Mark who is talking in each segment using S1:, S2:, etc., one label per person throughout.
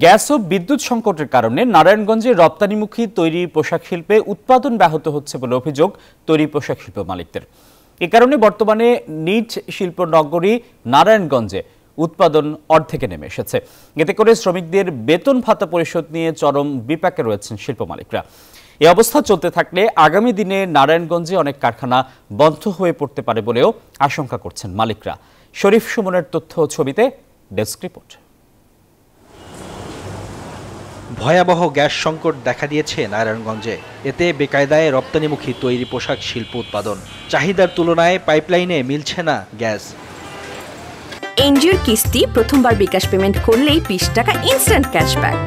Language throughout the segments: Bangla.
S1: গ্যাস ও বিদ্যুৎ সংকটের কারণে নারায়ণগঞ্জে রপ্তানিমুখী তৈরি পোশাক শিল্পে উৎপাদন ব্যাহত হচ্ছে বলে অভিযোগ তৈরি পোশাক শিল্প মালিকদের। এ কারণে বর্তমানে নিজ শিল্পনগরী নারায়ণগঞ্জে উৎপাদন অর্ধেকে নেমে এসেছে। এতে করে শ্রমিকদের বেতন ভাতা পরিশোধ নিয়ে চরম বিপাকে রয়েছেন শিল্প মালিকরা। এই অবস্থা চলতে থাকলে আগামী দিনে নারায়ণগঞ্জে অনেক কারখানা বন্ধ হয়ে পড়তে পারে বলেও আশঙ্কা করছেন মালিকরা। শরীফ সুমনের তথ্য ও ছবিতে ডেস্ক রিপোর্ট।
S2: ভয়াবহ গ্যাস সংকট দেখা দিয়েছে নারায়ণগঞ্জে। এতে বেকায়দায় রপ্তানিমুখী তৈরি পোশাক শিল্প উৎপাদন। চাহিদার তুলনায় পাইপলাইনে মিলছে না গ্যাস।
S3: এনজিওর কিস্তি প্রথমবার বিকাশ পেমেন্ট করলেই 20 টাকা ইনস্ট্যান্ট ক্যাশব্যাক।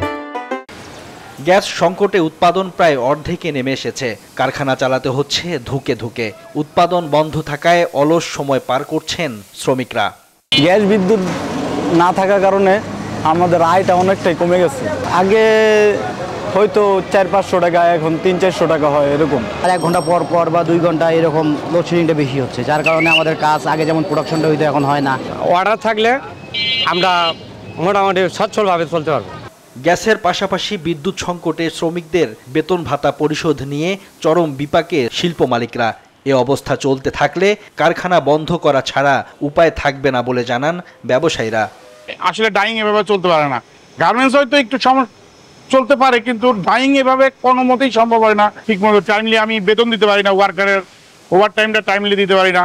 S2: গ্যাস সংকটে উৎপাদন প্রায় অর্ধেকে নেমে এসেছে। কারখানা চালাতে হচ্ছে ধুকে ধুকে। উৎপাদন বন্ধ থাকায় অলস সময় পার করছেন শ্রমিকরা।
S4: গ্যাস বিদ্যুৎ না থাকার কারণে আমাদের আয়টা অনেকটাই কমে গেছে। আগে হয়তো 400-500 টাকা, এখন 300-400 টাকা হয় এরকম।
S5: আর 1 ঘন্টা পর পর বা 2 ঘন্টা এরকম লোডশেডিংটা বেশি হচ্ছে, যার কারণে আমাদের কাজ আগে যেমন প্রোডাকশনটা হইতো এখন হয় না।
S6: অর্ডার থাকলে আমরা মোটামুটি সচ্ছলভাবে চলতে পারবো।
S2: গ্যাসের পাশাপাশি বিদ্যুৎ সংকটে শ্রমিকদের বেতন ভাতা পরিশোধ নিয়ে চরম বিপাকে শিল্প মালিকরা। এ অবস্থা চলতে থাকলে কারখানা বন্ধ করা ছাড়া উপায় থাকবে না বলে জানান ব্যবসায়ীরা।
S7: আসলে ডাইং এভাবে চলতে পারে না। গার্মেন্টস হয়তো একটু চলতে পারে, কিন্তু ডাইং এভাবে কোনো মতেই সম্ভব হয় না। ঠিকমতো টাইমলি আমি বেতন দিতে পারি না, ওয়ার্কারের ওভার টাইমটা টাইমলি দিতে পারি না।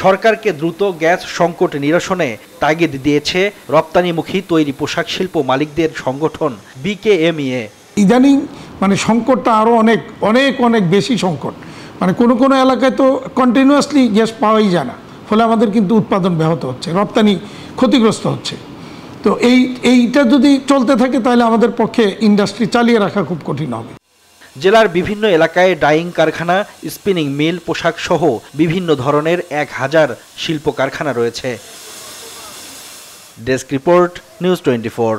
S2: সরকারকে দ্রুত গ্যাস সংকট নিরসনে তাগিদ দিয়েছে রপ্তানিমুখী তৈরি পোশাক শিল্প মালিকদের সংগঠন বিকেএমইএ।
S8: ইদানিং সংকটটা আরও অনেক বেশি সংকট। কোনো এলাকায় তো কন্টিনিউয়াসলি গ্যাস পাওয়াই যায় না, ফলে আমাদের কিন্তু উৎপাদন ব্যাহত হচ্ছে, রপ্তানি ক্ষতিগ্রস্ত হচ্ছে। তো এইটা যদি চলতে থাকে তাহলে আমাদের পক্ষে ইন্ডাস্ট্রি চালিয়ে রাখা খুব কঠিন হবে।
S2: জেলার বিভিন্ন এলাকায় ডাইং কারখানা, স্পিনিং মিল, পোশাক সহ বিভিন্ন ধরনের 1000 শিল্প কারখানা রয়েছে। Desk report, news 24।